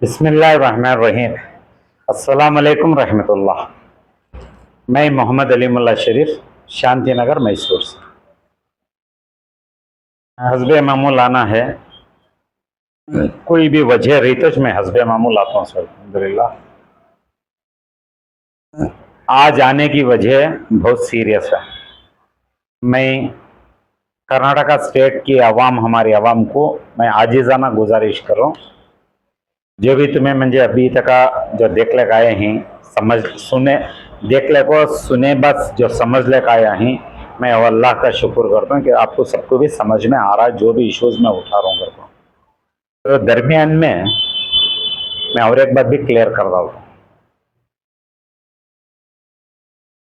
बिस्मिल्लाहिर्रहमानिर्रहीम। अस्सलाम वालेकुम रहमतुल्लाह। मैं मोहम्मद अली मुल्ला शरीफ, शांति नगर, मैसूर से। हस्बे मामूल आना है, कोई भी वजह रही तो मैं हस्बे मामूल आता हूँ सर। अल्हम्दुलिल्लाह आज आने की वजह बहुत सीरियस है। मैं कर्नाटका स्टेट की आवाम, हमारी आवाम को मैं आजिज़ाना गुजारिश कर रहा हूँ, जो भी तुम्हें मुझे अभी तक जो देख लेकर आए हैं, समझ सुने देख ले को सुने, बस जो समझ लेकर आया हैं, मैं अल्लाह का शुक्र करता हूँ कि आपको सबको भी समझ में आ रहा है जो भी इश्यूज मैं उठा रहा हूँ घर को। तो दरमियान में मैं और एक बात भी क्लियर कर रहा हूँ।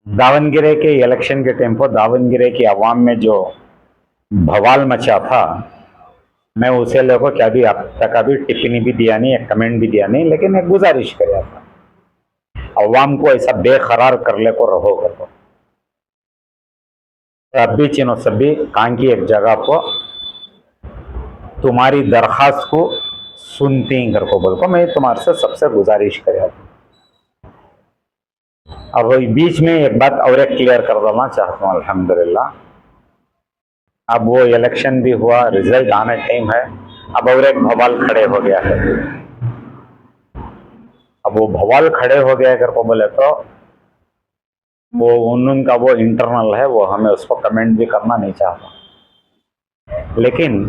दावनगिरे के इलेक्शन के टाइम पर दावनगिरे की आवाम में जो बवाल मचा था, मैं उसे लोगों क्या भी अब तक अभी टिप्पणी भी दिया नहीं, एक कमेंट भी दिया नहीं, लेकिन एक गुजारिश कर था अवाम को ऐसा बेकरार कर ले को रहो कर को। अब भी चिनो सभी कान की एक जगह को तुम्हारी दरखास्त को सुनती कर को बोल को मैं तुम्हारे से सबसे गुजारिश कर। अब बीच में एक बात और एक क्लियर कर देना चाहता हूँ। अल्हम्दुलिल्लाह अब वो इलेक्शन भी हुआ, रिजल्ट आने टाइम है, अब और एक बवाल खड़े हो गया है। अब वो बवाल खड़े हो गया कर को बोले तो वो उनका वो इंटरनल है, वो हमें उसको कमेंट भी करना नहीं चाहता। लेकिन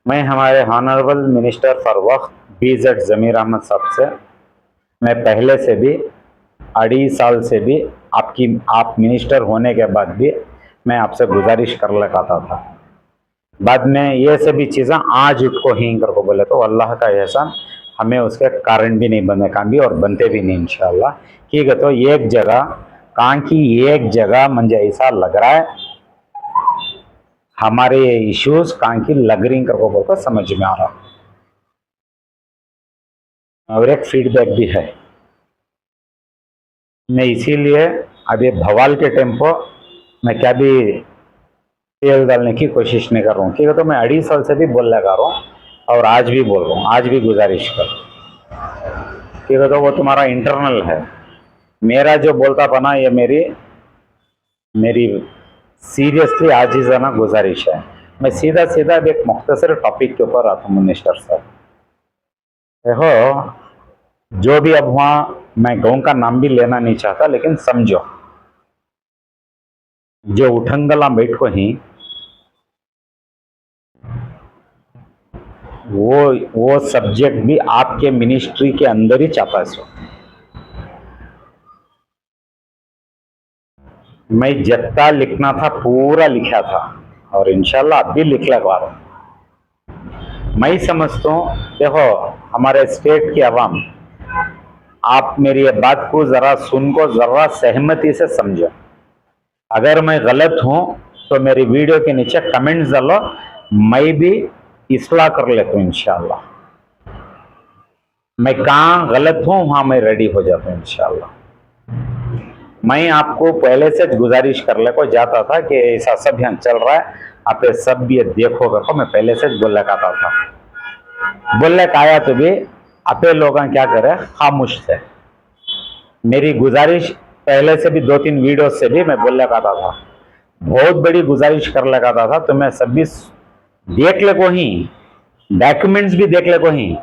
मैं हमारे honourable minister for Waqf BZ ज़मीर अहमद साहब से मैं पहले से भी 2.5 साल से भी आप मिनिस्टर होने के बाद भी मैं आपसे गुजारिश कर लगाता था। बाद में ये सभी चीज़ें आज उठको ही कर को बोले तो अल्लाह का एहसान, हमें उसके कारण भी नहीं बने काम भी और बनते भी नहीं इंशाल्लाह। ठीक है, तो एक जगह कहाँ की एक जगह मुझे ऐसा लग रहा है हमारे इश्यूज कहाँ की लग रही कर को बोलकर समझ में आ रहा। और एक फीडबैक भी है, मैं इसीलिए अब ये भवाल के टेम्पो मैं क्या भी तेल डालने की कोशिश नहीं कर रहा हूँ। ठीक है, तो मैं 2.5 साल से भी बोल लगा रहा हूँ और आज भी बोल रहा हूँ, आज भी गुजारिश कर। ठीक है, तो वो तुम्हारा इंटरनल है, मेरा जो बोलता पना ये मेरी सीरियसली आजीज़ाना गुजारिश है। मैं सीधा सीधा एक मुख्तसर टॉपिक के ऊपर आता हूँ। मिनिस्टर साहब देखो, जो भी अब वहाँ मैं गाँव का नाम भी लेना नहीं चाहता, लेकिन समझो जो उठंगला बैठ को ही वो सब्जेक्ट भी आपके मिनिस्ट्री के अंदर ही चाहता है। सो मैं जितना लिखना था पूरा लिखा था और इंशाल्लाह अब भी लिख लगा रहा हूँ। मैं समझता हूँ, देखो हमारे स्टेट की आवाम, आप मेरी ये बात को जरा सुन को जरा सहमति से समझो। अगर मैं गलत हूं तो मेरी वीडियो के नीचे कमेंट्स डालो, मैं भी इस्लाह कर लेता हूँ इंशाल्लाह। मैं कहाँ गलत हूँ वहां मैं रेडी हो जाता हूँ इंशाल्लाह। मैं आपको पहले से गुजारिश कर ले को जाता था कि ऐसा सब यहाँ चल रहा है, आप ये सब भी देखो कर, मैं पहले से बोल लगा था। बोलने का आया तो भी आपे लोग क्या करे खामोश थे। मेरी गुजारिश पहले से भी 2-3 वीडियो से भी मैं बोल लगा था, बहुत बड़ी गुजारिश कर लगाता था। तो मैं सब भी देख ले को ही, डॉक्यूमेंट्स भी देख ले को ही,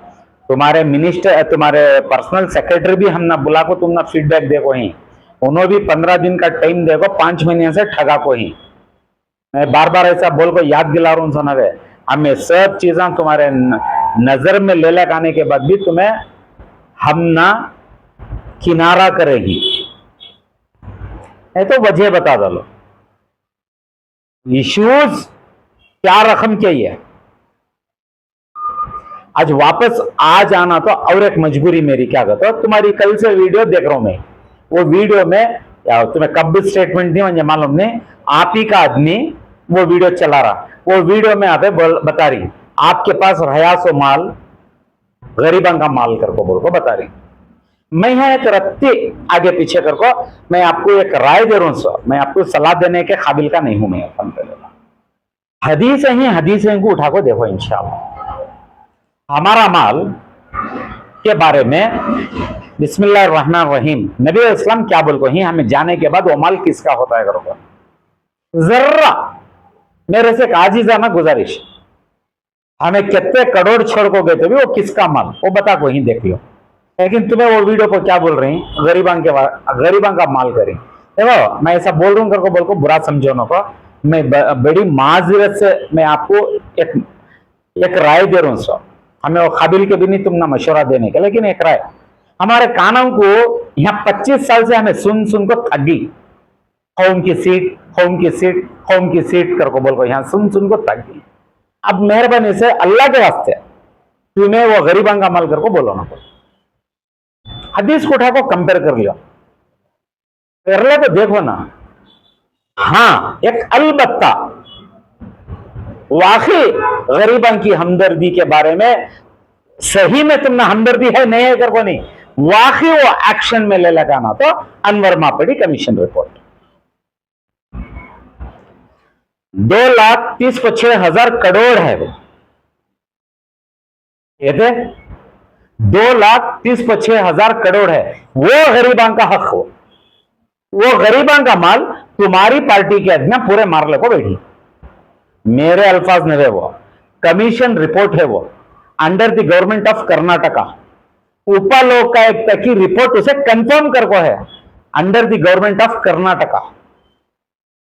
तुम्हारे मिनिस्टर तुम्हारे पर्सनल सेक्रेटरी भी हम ना बुला को तुम ना फीडबैक देखो ही, उन्होंने भी 15 दिन का टाइम देखो, 5 महीने से ठगा को ही। मैं बार बार ऐसा बोल को याद दिला रहा हूँ सुनावे, हमें सब चीजें तुम्हारे नजर में ले लगाने के बाद भी तुम्हें हम ना किनारा करेगी। तो वजह बता दो, इश्यूज क्या रकम चाहिए। आज वापस आ जाना तो और एक मजबूरी मेरी, क्या कहते हो, तुम्हारी कल से वीडियो देख रहा हूं मैं, वो वीडियो में तुम्हें कब स्टेटमेंट नहीं मुझे मालूम नहीं, आप ही का आदमी वो वीडियो चला रहा, वो वीडियो में आप बता रही आपके पास रहा सो माल गरीबों का माल करको बोल को बता रही। मैं यहाँ एक रत्ती आगे पीछे करको मैं आपको एक राय दे रहा हूं, मैं आपको सलाह देने के काबिल का नहीं हूं मैं। हदीस को उठा को देखो इंशाअल्लाह। हमारा माल के बारे में बिस्मिल्लाहिर्रहमानिर्रहीम नबी इस्लाम क्या बोल को ही हमें जाने के बाद वो माल किसका होता है करोगे जर्रा मेरे से आजीजाना गुजारिश हमें कितने करोड़ छोड़ को गए थे भी वो किसका माल वो बता को ही देख लो लेकिन तुम्हें वो वीडियो को क्या बोल रही गरीबां का माल करी देखो मैं ऐसा बोल रहा हूँ करको बोल को बुरा समझो ना को मैं बड़ी माजरत से मैं आपको एक राय दे रहा हूँ सर हमें वो काबिल के भी नहीं तुम ना मशवरा देने का लेकिन एक राय हमारे कानों को यहाँ 25 साल से हमें सुन सुन को थक गई होम की सीट होम की सीट होम की सीट करको बोल को यहाँ सुन सुन को थक गई अब मेहरबानी से अल्लाह के वास्ते तुम्हें वो गरीबां का माल करको बोलो ना हदीस को उठा को कंपेयर कर लियो कर लो तो देखो ना हाँ एक अलबत्ता वाकई गरीबां की हमदर्दी के बारे में सही में तुमने हमदर्दी है नहीं है कर को नहीं वाकई वो एक्शन में ले लगाना तो अनवर मापड़ी कमीशन रिपोर्ट 2,36,000 करोड़ है वो कहते 2,36,000 करोड़ है वो गरीबां का हक हो वो गरीबां का माल तुम्हारी पार्टी के अध्यक्ष पूरे मार ले को बैठी मेरे अल्फाज नहीं वो कमीशन रिपोर्ट है वो under the government of Karnataka Upalokayukta की रिपोर्ट उसे कंफर्म कर को है under the government of Karnataka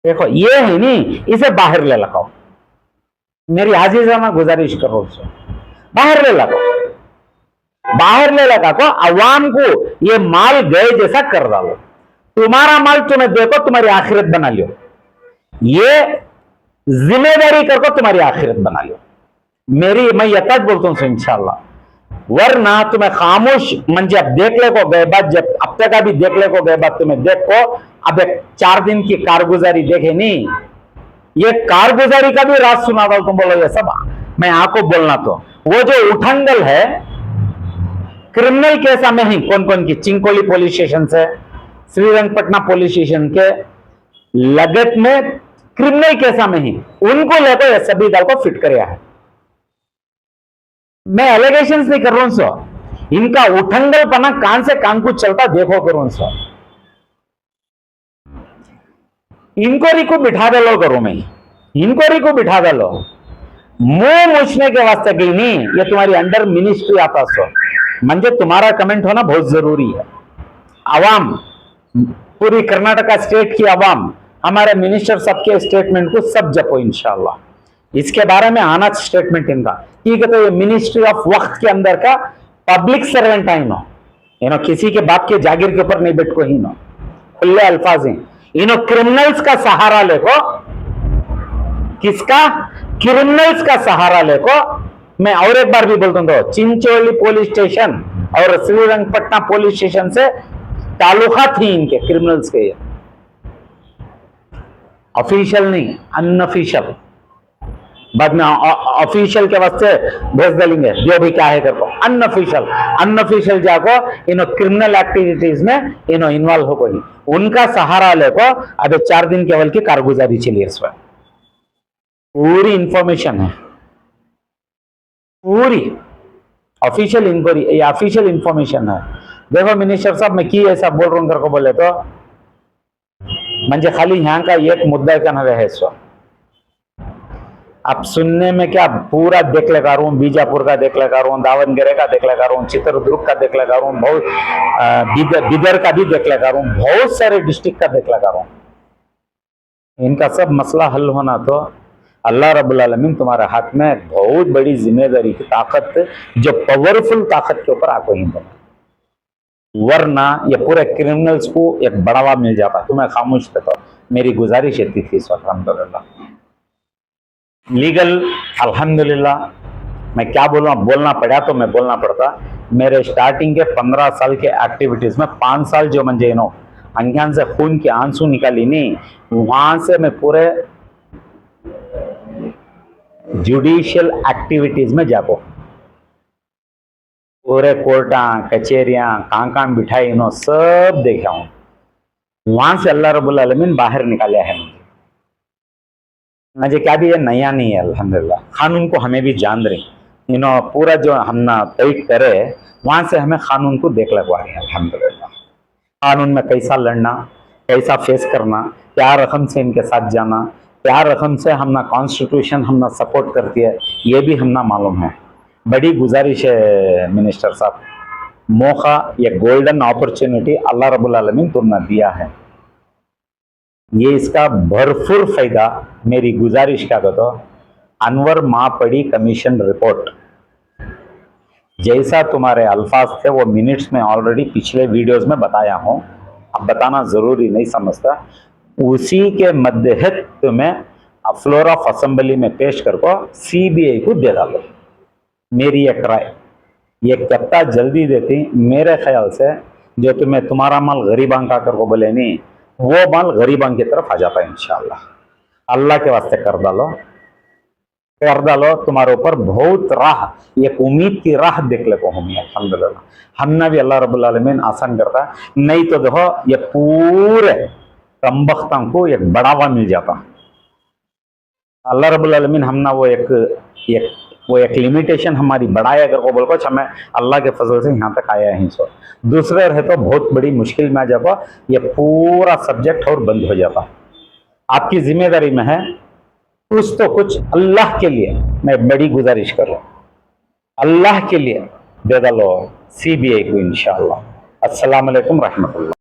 देखो ये है नहीं इसे बाहर ले लगाओ मेरी आजीजाना गुजारिश करो उसे बाहर ले लगाओ बाहर ले लगा को अवाम को ये माल गए जैसा कर डालो तुम्हारा माल तुम्हें देखो तुम्हारी आखिरत बना लियो ये जिम्मेदारी करको तुम्हारी आखिरत बना लियो मेरी मैं यथार्थ बोलता हूं इंशाल्लाह वरना तुम्हें खामोश मंजे अब देख ले को गए बात जब अब तक अभी देख ले को गए बात तुम्हें देखो अब एक 4 दिन की कारगुजारी देखे नहीं ये कारगुजारी का भी राज सुना था तुम बोलो ये सब मैं आपको बोलना तो वो जो उठंगल है क्रिमिनल केस हमें ही कौन कौन की चिंकोली पुलिस स्टेशन से श्रीरंगपटना पुलिस स्टेशन के लगत में क्रिमिनल केस में ही उनको लेकर एसएबी दल को फिट कराया है मैं एलिगेशंस नहीं कर रहा हूं सर इनका उठंगल पना कान से कान को चलता देखो करूं सर इंक्वायरी को बिठा दे लो करो मैं इंक्वायरी को बिठा दे लो मुंह मुछने के वास्ते कहीं नहीं ये तुम्हारी अंडर मिनिस्ट्री आता सो म्हणजे तुम्हारा कमेंट होना बहुत जरूरी है आवाम पूरी कर्नाटका स्टेट की आवाम हमारे मिनिस्टर सबके स्टेटमेंट को सब जपो इंशाल्लाह इसके बारे में आना स्टेटमेंट इनका ठीक है तो ये मिनिस्ट्री ऑफ वक्त के अंदर का पब्लिक सर्वेंट है इनो किसी के बाप के जागीर के ऊपर नहीं बैठ को ही नो खुले अल्फाज हैं इनो क्रिमिनल्स का सहारा लेको किसका क्रिमिनल्स का सहारा लेको मैं और एक बार भी बोलता हूं चिंचोली पुलिस स्टेशन और श्रीरंगपटना पुलिस स्टेशन से ताल्लुका थी इनके क्रिमिनल्स के ऑफिशियल नहीं अनऑफिशियल बाद में ऑफिशियल के वास्ते भेज देंगे जो भी क्या है करको अनऑफिशियल जाको इनो क्रिमिनल एक्टिविटीज में इनो इन्वॉल्व हो कोई उनका सहारा लेको अभी 4 दिन केवल की कारगुजारी चली है इसमें पूरी इंफॉर्मेशन है पूरी ऑफिशियल इंक्वायरी ये ऑफिशियल इंफॉर्मेशन है देखो मिनिस्टर साहब मैं की ऐसा बोल रहा हूं करको बोले तो म्हणजे खाली यहाँ का एक मुद्दा का न रहे सो अब सुनने में क्या पूरा देख लगा रहा हूँ बीजापुर का देख लगा रहा हूँ दावनगेरे का देख लगा रहा हूँ चित्रदुर्ग का देख लगा रहा हूँ बहुत बिदर का भी देख लगा रहा हूँ बहुत सारे डिस्ट्रिक्ट का देख लगा रहा हूँ इनका सब मसला हल होना तो अल्लाह रब्बुल आलमीन तुम्हारे हाथ में बहुत बड़ी जिम्मेदारी की ताकत जो पावरफुल ताकत के ऊपर आपको ही बना वरना ये पूरे क्रिमिनल्स को एक बढ़ावा मिल जाता तुम्हें खामोश थे तो मेरी गुजारिश इतनी थी अल्हम्दुलिल्लाह लीगल अल्हम्दुलिल्लाह मैं क्या बोलूँ बोलना पड़ा तो मैं बोलना पड़ता मेरे स्टार्टिंग के 15 साल के एक्टिविटीज में 5 साल जो मंजे नो अंग्यान से खून के आंसू निकाली नहीं वहां से मैं पूरे जुडिशियल एक्टिविटीज में जाको पूरे कोर्टा कचेरियां कहाँ बिठाई नो सब देखा हूं वहां से अल्लाह रब्बुल आलमीन बाहर निकाला है मुझे क्या भी ये नया नहीं है अल्हम्दुलिल्लाह कानून को हमें भी जान रही पूरा जो हम ना टाइट करे, वहां से हमें कानून को देख लगवा रहे हैं अल्हम्दुलिल्लाह। कानून में कैसा लड़ना, कैसा फेस करना, क्या रकम से इनके साथ जाना, क्या रकम से हम ना कॉन्स्टिट्यूशन हम ना सपोर्ट करती है, ये भी हम ना मालूम है। बड़ी गुजारिश है मिनिस्टर साहब, मौका, ये गोल्डन अपॉर्चुनिटी अल्लाह रब्बुल आलमीन तुमने दिया है, ये इसका भरपूर फायदा, मेरी गुजारिश क्या कहते, अनवर मापड़ी कमीशन रिपोर्ट जैसा तुम्हारे अल्फाज थे वो मिनट्स में ऑलरेडी पिछले वीडियोस में बताया हूं, अब बताना जरूरी नहीं समझता, उसी के मद्देहत तुम्हें फ्लोर ऑफ असेंबली में पेश करको सीबीआई को दे डालो। मेरी एक राय, ये कितना जल्दी देती मेरे ख्याल से, जो तुम्हें तुम्हारा माल गरीबां का कर को बोले नहीं, वो माल गरीबां की तरफ आ जाता है इंशाअल्लाह। अल्लाह के वास्ते कर डालो, तुम्हारे ऊपर बहुत राह, एक उम्मीद की राह देख ले को हम अल्हम्दुलिल्लाह। हमने भी अल्लाह रब्बुल आलमीन आसान करता, नहीं तो देखो ये पूरे कमबख्तों को एक बढ़ावा मिल जाता। अल्लाह रब्बुल आलमीन हमना वो एक लिमिटेशन हमारी बढ़ाया अगर को बोल, हमें अल्लाह के फजल से यहाँ तक आया है। सो दूसरे रहे तो बहुत बड़ी मुश्किल में आ जाता, ये पूरा सब्जेक्ट और बंद हो जाता। आपकी जिम्मेदारी में है कुछ तो कुछ अल्लाह के लिए, मैं बड़ी गुजारिश कर रहा हूँ, अल्लाह के लिए दे डालो सीबीआई को इंशाअल्लाह। अस्सलाम वालेकुम रहमतुल्लाह।